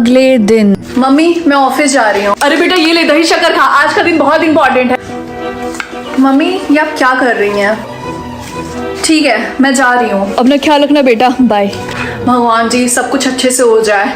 अगले दिन। मम्मी मैं ऑफिस जा रही हूँ। अरे बेटा ये ले दही शक्कर खा, आज का दिन बहुत इंपॉर्टेंट है। मम्मी ये आप क्या कर रही हैं? ठीक है मैं जा रही हूँ। अपना ख्याल रखना बेटा, बाय। भगवान जी सब कुछ अच्छे से हो जाए।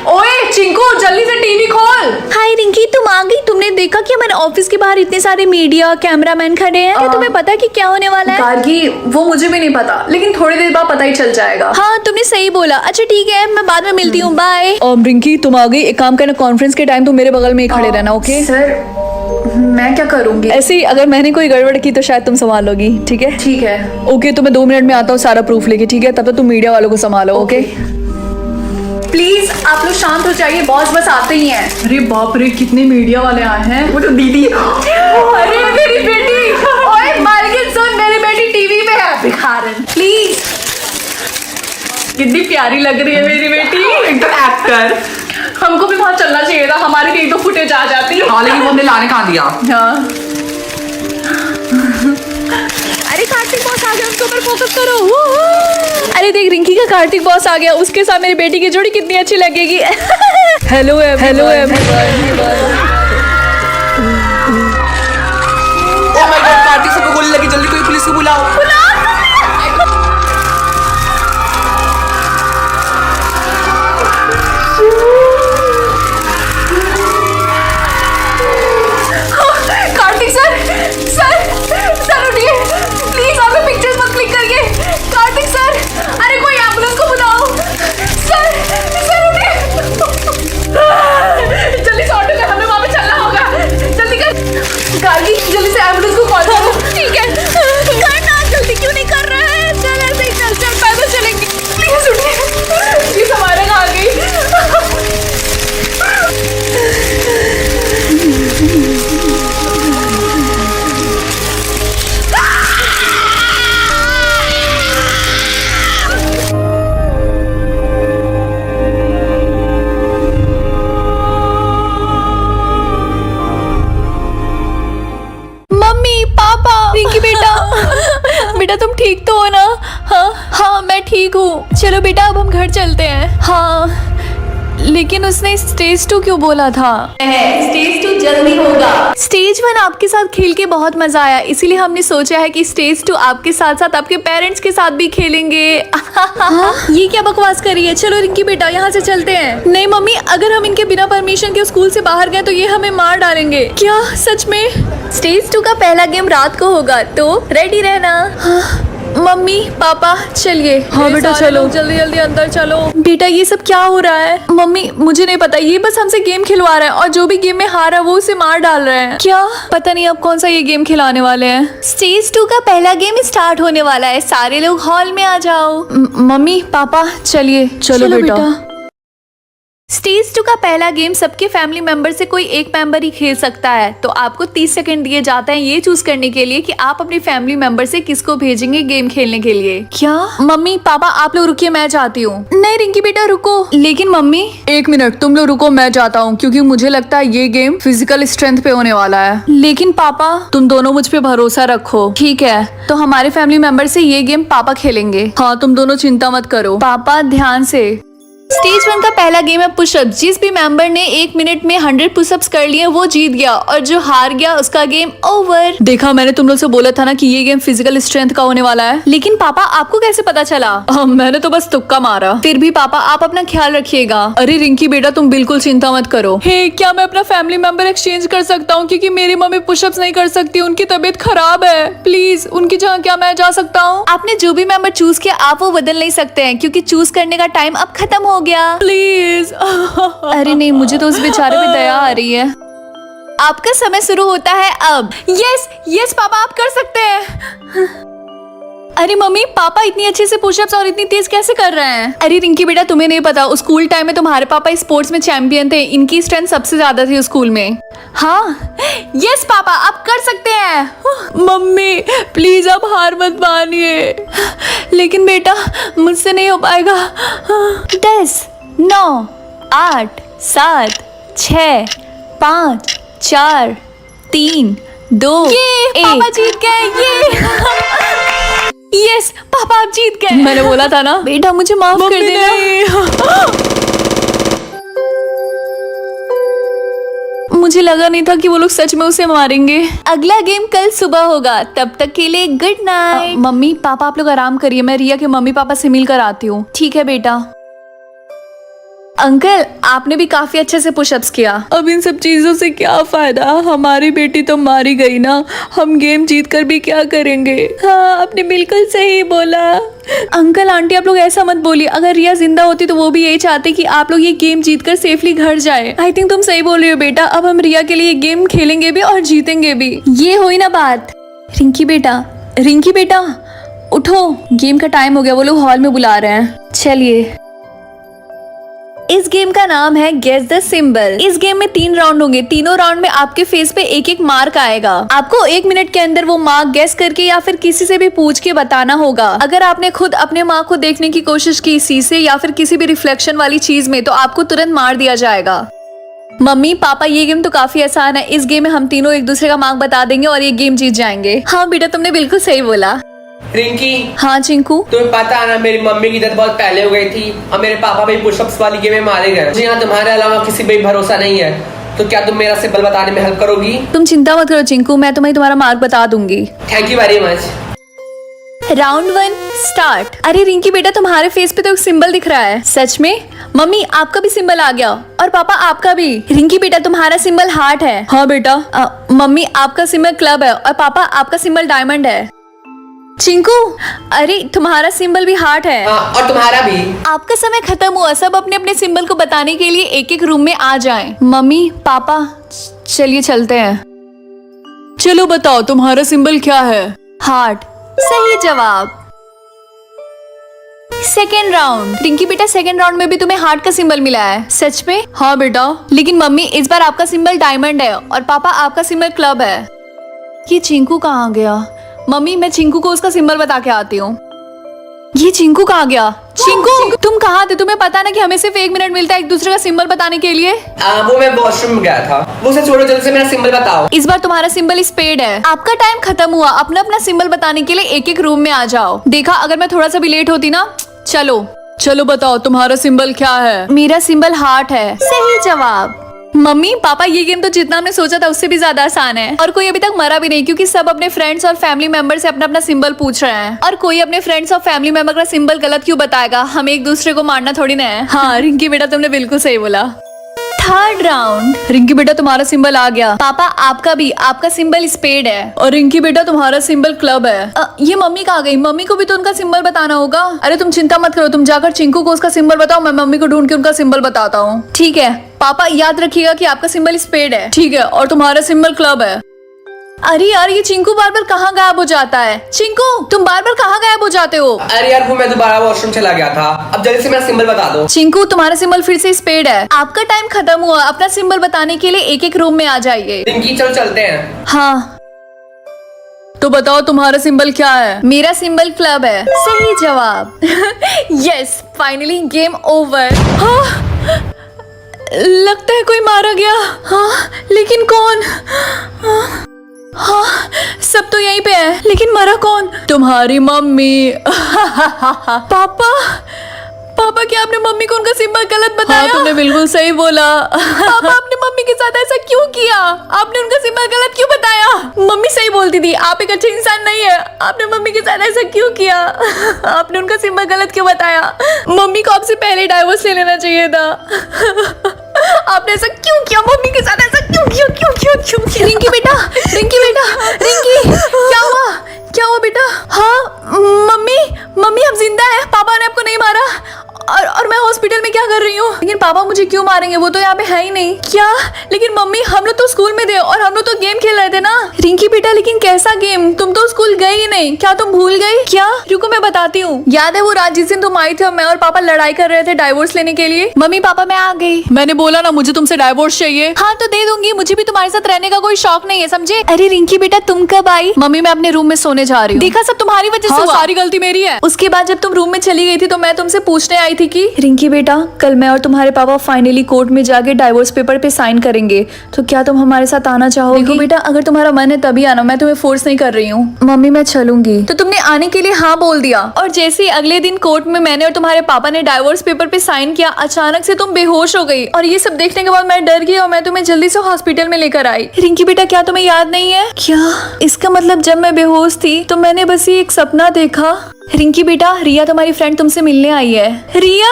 ओए चिंकू जल्दी से टीवी खोल। हाय रिंकी, तुम आ गई। तुमने देखा कि हमारे ऑफिस के बाहर इतने सारे मीडिया कैमरामैन खड़े हैं? क्या तुम्हें पता है कि क्या होने वाला है? गार्गी वो मुझे भी नहीं पता, लेकिन थोड़ी देर बाद पता ही चल जाएगा। हाँ तुमने सही बोला। अच्छा ठीक है, मैं बाद में मिलती हूँ, बाय। रिंकी तुम आ गई, एक काम करना, कॉन्फ्रेंस के टाइम तुम मेरे बगल में ही खड़े रहना, ओके? सर मैं क्या करूँगी? ऐसे ही अगर मैंने कोई गड़बड़ की तो शायद तुम संभाल लोगी, ठीक है? ठीक है ओके तो मैं 2 मिनट में आता हूँ सारा प्रूफ लेके, ठीक है? तब तक तुम मीडिया वालों को संभालो, ओके? प्लीज आप लोग शांत हो जाइए, बॉस बस आते ही हैं। अरे बाप रे कितने मीडिया वाले आए हैं। वो तो दीदी। अरे मेरी बेटी। ओए मालकिन सुन, मेरी बेटी टीवी में है। भिखारन प्लीज। कितनी प्यारी लग रही है मेरी बेटी, एकदम एक्टर। हमको भी वहाँ चलना चाहिए था, हमारी कहीं तो फुटेज आ जाती। हाँ लेकिन वो लाने कहाँ दिया। हाँ अरे कार्तिक बॉस आ गया, उसके ऊपर फोकस करो। अरे देख रिंकी का कार्तिक बॉस आ गया, उसके साथ मेरी बेटी की जोड़ी कितनी अच्छी लगेगी। Hello everyone. Oh my God, Kartik सबको गोली लगी, जल्दी कोई पुलिस को बुलाओ। कार्तिक सर सर उठिए प्लीज, आप पिक्चर्स मत क्लिक करिए। कार्तिक सर, अरे कोई एम्बुलेंस को बुलाओ। सर उठिए। जल्दी से ऑटो कर, हमें वहाँ पे चलना होगा। जल्दी कर गाड़ी, जल्दी से एम्बुलेंस को कॉल करो। ठीक है करना, जल्दी क्यों नहीं कर रहा है? चल ऐसे ही चल, पैदल चलेंगे। प्लीज उठिए, प्लीज हमारे यहाँ आ गई। मम्मी पापा, रिंकी बेटा बेटा तुम ठीक तो हो ना? हाँ मैं ठीक हूँ। चलो बेटा अब हम घर चलते हैं। हाँ लेकिन उसने स्टेज 2 क्यों बोला था? स्टेज 2 जल्दी होगा। स्टेज 1 आपके साथ खेल के बहुत मजा आया, इसीलिए हमने सोचा है कि स्टेज 2 आपके साथ साथ आपके पेरेंट्स के साथ भी खेलेंगे। ये क्या बकवास करी है? चलो रिंकी बेटा यहाँ से चलते हैं। नहीं मम्मी, अगर हम इनके बिना परमिशन के स्कूल से बाहर गए तो ये हमें मार डालेंगे। क्या सच में? स्टेज 2 का पहला गेम रात को होगा, तो रेडी रहना। मम्मी पापा चलिए। हाँ बेटा चलो। जल्दी जल्दी अंदर चलो। बेटा ये सब क्या हो रहा है? मम्मी मुझे नहीं पता, ये बस हमसे गेम खिलवा रहा है और जो भी गेम में हारा वो उसे मार डाल रहे हैं। क्या पता नहीं अब कौन सा ये गेम खिलाने वाले हैं। स्टेज 2 का पहला गेम स्टार्ट होने वाला है, सारे लोग हॉल में आ जाओ। मम्मी पापा चलिए। चलो बेटा। स्टेज 2 का पहला गेम सबके फैमिली मेंबर से कोई एक मेंबर ही खेल सकता है, तो आपको 30 सेकंड दिए जाते हैं ये चूज करने के लिए कि आप अपने फैमिली मेंबर से किसको भेजेंगे गेम खेलने के लिए। क्या? मम्मी पापा आप लोग रुकिए, मैं जाती हूँ। नहीं रिंकी बेटा रुको। लेकिन मम्मी। 1 मिनट तुम लोग रुको, मैं जाता हूँ, क्योंकि मुझे लगता है ये गेम फिजिकल स्ट्रेंथ पे होने वाला है। लेकिन पापा। तुम दोनों मुझ पे भरोसा रखो। ठीक है तो हमारे फैमिली मेंबर से ये गेम पापा खेलेंगे। हाँ तुम दोनों चिंता मत करो। पापा ध्यान से। स्टेज 1 का पहला गेम है पुशअप। जिस भी मेंबर ने 1 मिनट में 100 पुशअप्स कर लिए वो जीत गया, और जो हार गया उसका गेम ओवर। देखा, मैंने तुम लोग से बोला था ना कि ये गेम फिजिकल स्ट्रेंथ का होने वाला है। लेकिन पापा आपको कैसे पता चला? मैंने तो बस तुक्का मारा। फिर भी पापा आप अपना ख्याल रखिएगा। अरे रिंकी बेटा तुम बिल्कुल चिंता मत करो। हे क्या मैं अपना फैमिली मेंबर एक्सचेंज कर सकता हूँ? क्योंकि मेरी मम्मी पुशअप्स नहीं कर सकती, उनकी तबीयत खराब है। प्लीज उनकी जगह क्या मैं जा सकता हूँ? आपने जो भी मेंबर चूज किया आप वो बदल नहीं सकते हैं, क्योंकि चूज करने का टाइम अब खत्म हो गया। प्लीज। अरे नहीं, मुझे तो उस बेचारे पे दया आ रही है। आपका समय शुरू होता है अब। यस यस पापा आप कर सकते हैं। अरे मम्मी पापा इतनी अच्छे से पुशअप्स और इतनी तेज कैसे कर रहे हैं? अरे रिंकी बेटा तुम्हें नहीं पता, उस स्कूल टाइम में तुम्हारे पापा स्पोर्ट्स में चैंपियन थे, इनकी स्ट्रेंथ सबसे ज्यादा थी उस स्कूल में। हाँ यस पापा आप कर सकते हैं। मम्मी प्लीज आप हार मत मानिए। लेकिन बेटा मुझसे नहीं हो पाएगा। 10 9 8 7 6 5 4 3 2 1। पापा जीत गए। ये यस पापा आप जीत गए। मैंने बोला था ना। बेटा मुझे माफ कर देना। मुझे लगा नहीं था कि वो लोग सच में उसे मारेंगे। अगला गेम कल सुबह होगा, तब तक के लिए गुड नाइट। मम्मी पापा आप लोग आराम करिए, मैं रिया के मम्मी पापा से मिल कर आती हूँ। ठीक है बेटा। अंकल आपने भी काफी अच्छे से पुशअप्स किया। अब इन सब चीजों से क्या फायदा, हमारी बेटी तो मारी गई ना, हम गेम जीत कर भी क्या करेंगे। हाँ आपने बिल्कुल सही बोला। अंकल आंटी आप लोग ऐसा मत बोलिए, अगर रिया जिंदा होती तो वो भी यही चाहती कि आप लोग ये गेम जीत कर सेफली घर जाए। आई थिंक तुम सही बोल रही हो बेटा, अब हम रिया के लिए गेम खेलेंगे भी और जीतेंगे भी। ये हुई ना बात। रिंकी बेटा उठो, गेम का टाइम हो गया, वो लोग हॉल में बुला रहे हैं। चलिए। इस गेम का नाम है गेस द सिंबल। इस गेम में 3 राउंड होंगे, तीनों राउंड में आपके फेस पे एक एक मार्क आएगा। आपको 1 मिनट के अंदर वो मार्क गेस करके या फिर किसी से भी पूछ के बताना होगा। अगर आपने खुद अपने मार्क को देखने की कोशिश की शीशे या फिर किसी भी रिफ्लेक्शन वाली चीज में, तो आपको तुरंत मार दिया जाएगा। मम्मी पापा ये गेम तो काफी आसान है, इस गेम में हम तीनों एक दूसरे का मार्क बता देंगे और ये गेम जीत जाएंगे। हाँ बेटा तुमने बिल्कुल सही बोला। रिंकी हाँ चिंकू। तुम्हें पता है ना, मेरी मम्मी की डेथ बहुत पहले हो गई थी और मेरे पापा भी पुशअप्स वाली गेम में मारे गए। जी हाँ, तुम्हारे अलावा किसी पे भी भरोसा नहीं है, तो क्या तुम मेरा सिंबल बताने में हेल्प करोगी? तुम चिंता मत करो चिंकू, मैं तुम्हें तुम्हारा मार्क बता दूंगी। Thank you very much. Round 1 start. अरे रिंकी बेटा तुम्हारे फेस पे तो एक सिंबल दिख रहा है। सच में? मम्मी आपका भी सिंबल आ गया और पापा आपका भी। रिंकी बेटा तुम्हारा सिंबल हार्ट है। हाँ बेटा। मम्मी आपका सिंबल क्लब है और पापा आपका सिंबल डायमंड है। चिंकू अरे तुम्हारा सिंबल भी हार्ट है। हाँ, और तुम्हारा भी। आपका समय खत्म हुआ, सब अपने अपने सिंबल को बताने के लिए एक एक रूम में आ जाएं। मम्मी पापा चलिए चलते हैं। चलो बताओ तुम्हारा सिंबल क्या है? हार्ट। सही जवाब। Second round. रिंकी बेटा सेकेंड राउंड में भी तुम्हें हार्ट का सिंबल मिला है। सच में? हाँ बेटा। लेकिन मम्मी इस बार आपका सिंबल डायमंड है और पापा आपका सिंबल क्लब है। ये चिंकू कहाँ गया? मम्मी मैं चिंकू को उसका सिंबल बता के आती हूँ। ये चिंकू कहाँ गया? चिंकू तुम कहाँ थे? तुम्हें पता ना कि हमें सिर्फ 1 मिनट मिलता है एक दूसरे का सिंबल बताने के लिए। वो मैं वॉशरूम में गया था। वो से छोड़ो, जल्दी से मेरा सिंबल बताओ। इस बार तुम्हारा सिंबल स्पेड है। आपका टाइम खत्म हुआ, अपना अपना सिंबल बताने के लिए एक एक रूम में आ जाओ। देखा अगर मैं थोड़ा सा भी लेट होती ना। चलो बताओ तुम्हारा सिंबल क्या है? मेरा सिंबल हार्ट है। सही जवाब। मम्मी पापा ये गेम तो जितना हमने सोचा था उससे भी ज्यादा आसान है और कोई अभी तक मरा भी नहीं, क्योंकि सब अपने फ्रेंड्स और फैमिली मेंबर से अपना अपना सिंबल पूछ रहे हैं। और कोई अपने फ्रेंड्स और फैमिली मेंबर का सिंबल गलत क्यों बताएगा? हम एक दूसरे को मारना थोड़ी ना है। हाँ रिंकी बेटा तुमने बिल्कुल सही बोला। Third round. रिंकी बेटा तुम्हारा सिंबल आ गया। पापा आपका भी, आपका सिंबल स्पेड है। और रिंकी बेटा तुम्हारा सिंबल क्लब है। ये मम्मी कहाँ गई? मम्मी को भी तो उनका सिंबल बताना होगा। अरे तुम चिंता मत करो, तुम जाकर चिंकू को उसका सिंबल बताओ, मैं मम्मी को ढूंढ के उनका सिंबल बताता हूँ। ठीक है। पापा याद रखिएगा कि आपका सिंबल स्पेड है। ठीक है, और तुम्हारा सिंबल क्लब है। अरे यार ये चिंकू बार बार कहाँ गायब हो जाता है? चिंकू तुम बार बार कहाँ गायब हो जाते हो? अरे यार वो मैं दोबारा वॉशरूम चला गया था। अब जल्दी से मेरा सिंबल बता दो। चिंकू तुम्हारा सिंबल फिर से स्पेड है। आपका टाइम खत्म हुआ, अपना सिंबल बताने के लिए एक एक रूम में आ जाइए। रिंकी चलो चलते हैं। हाँ तो बताओ तुम्हारा सिंबल क्या है? मेरा सिंबल क्लब है। सही जवाब। Yes finally game over. लगता है कोई मारा गया। हाँ लेकिन कौन? हाँ सब तो यहीं पे है, लेकिन मरा कौन? तुम्हारी मम्मी। पापा क्या आपने मम्मी को उनका सिंबल गलत बताया? हाँ तुमने बिल्कुल सही बोला। पापा आपने मम्मी के साथ ऐसा क्यों किया? आपने उनका सिंबल गलत क्यों बताया? मम्मी सही बोलती थी, आप एक अच्छे इंसान नहीं है। आपने मम्मी के साथ ऐसा क्यों किया? आपने उनका सिंबल गलत क्यों बताया? मम्मी को आपसे पहले डाइवोर्स ले लेना चाहिए था। आपने ऐसा क्यों किया? मम्मी के साथ ऐसा क्यों किया? रिंकी बेटा रिंकी क्या हुआ बेटा? हाँ मम्मी आप जिंदा है। पापा ने आपको नहीं मारा और मैं हॉस्पिटल में क्या कर रही हूँ? लेकिन पापा मुझे क्यों मारेंगे? वो तो यहाँ पे है ही नहीं। क्या? लेकिन मम्मी हम लोग तो स्कूल में थे और हम लोग तो गेम खेल रहे थे ना। रिंकी बेटा लेकिन कैसा गेम? तुम तो स्कूल गई ही नहीं, क्या तुम भूल गई क्या? रुको मैं बताती हूँ। याद है वो रात जिस दिन तुम आई थी और मैं और पापा लड़ाई कर रहे थे डाइवोर्स लेने के लिए? मम्मी पापा मैं आ गई। मैंने बोला ना मुझे तुमसे डाइवोर्स चाहिए। हाँ तो दे दूंगी, मुझे भी तुम्हारे साथ रहने का कोई शौक नहीं है समझे। अरे रिंकी बेटा तुम कब आई? मम्मी मैं अपने रूम में सोने जा रही हूँ। देखा सब तुम्हारी वजह से हुआ। सारी गलती मेरी है। उसके बाद जब तुम रूम में चली गई थी तो मैं तुमसे पूछने आई थी कि रिंकी बेटा, कल मैं और तुम्हारे पापा फाइनली कोर्ट में जाके डाइवोर्स पेपर पे साइन करेंगे, तो क्या तुम हमारे साथ आना चाहोगी? देखो बेटा, अगर तुम्हारा मन है तभी आना, मैं तुम्हें फोर्स नहीं कर रही हूँ। मम्मी मैं चलूंगी। तो तुमने आने के लिए हाँ बोल दिया, और जैसे ही अगले दिन कोर्ट में मैंने और तुम्हारे पापा ने डाइवोर्स पेपर पे साइन किया, अचानक से तुम बेहोश हो गई। और ये सब देखने के बाद मैं डर गई और मैं तुम्हें जल्दी से हॉस्पिटल में लेकर आई। रिंकी बेटा, क्या तुम्हें याद नहीं है? क्या? इसका मतलब जब मैं बेहोश थी तो मैंने बस ये एक सपना देखा। रिंकी बेटा, रिया तुम्हारी फ्रेंड तुमसे मिलने आई है। रिया?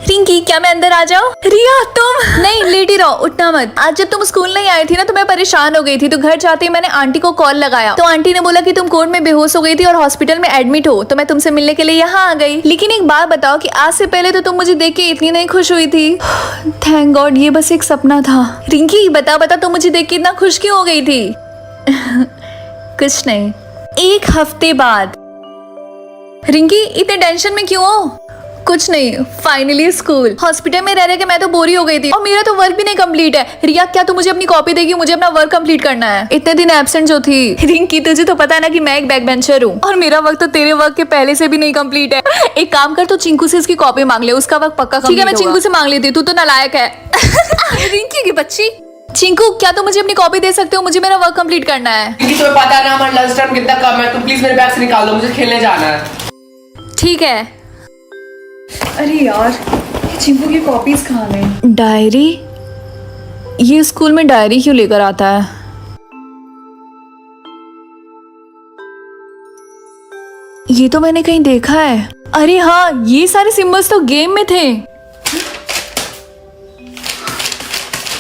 रिंकी, क्या मैं अंदर आ जाऊं? रिया तुम? नहीं, लेटी रहो, उठना मत। आज जब तुम स्कूल नहीं आई थी ना तो मैं परेशान हो गई थी, तो घर जाते ही मैंने आंटी को कॉल लगाया, तो आंटी ने बोला कि तुम कोर्ट में बेहोश हो गई थी और हॉस्पिटल में एडमिट हो, तो मैं तुमसे मिलने के लिए यहाँ आ गई। लेकिन एक बात बताओ कि आज से पहले तो तुम मुझे देख के इतनी नहीं खुश हुई थी। थैंक गॉड, ये बस एक सपना था। रिंकी बता तुम मुझे देख के इतना खुश क्यों हो गई थी? कुछ नहीं। एक हफ्ते बाद। रिंकी, इतने टेंशन में क्यों हो? कुछ नहीं, फाइनली स्कूल। हॉस्पिटल में रह रहे के मैं तो बोरी हो गई थी, और मेरा तो वर्क भी नहीं कंप्लीट है। रिया, क्या तू मुझे अपनी कॉपी देगी? मुझे अपना वर्क कंप्लीट करना है। इतने दिन एब्सेंट जो थी। रिंकी, तुझे तो पता है ना कि मैं एक बैक बेंचर हूँ, और मेरा वर्क तो तेरे वर्क के पहले से भी नहीं कंप्लीट है। एक काम कर, तू चिंकू से इसकी कॉपी मांग ले, उसका वर्क पक्का ठीक है। मैं चिंकू से मांग लेती हूँ, तू तो नालायक है। रिंकी की बच्ची। चिंकू, क्या तुम मुझे अपनी कॉपी दे सकते हो? मुझे मेरा वर्क कंप्लीट करना है। क्योंकि तुम्हें पता है ना हमारा लंच टाइम कितना कम है, तुम प्लीज मेरे बैग से निकाल दो, मुझे खेलने जाना है। ठीक है। अरे यार, चिंकू की कॉपीज कहाँ गई? डायरी? ये स्कूल में डायरी क्यों लेकर आता है? ये तो मैंने कहीं देखा है। अरे हाँ, ये सारे सिंबल्स तो गेम में थे।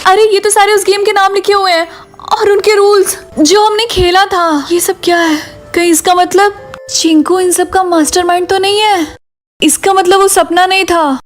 अरे ये तो सारे उस गेम के नाम लिखे हुए हैं और उनके रूल्स जो हमने खेला था। ये सब क्या है? कहीं इसका मतलब चिंकू इन सब का मास्टरमाइंड तो नहीं है? इसका मतलब वो सपना नहीं था।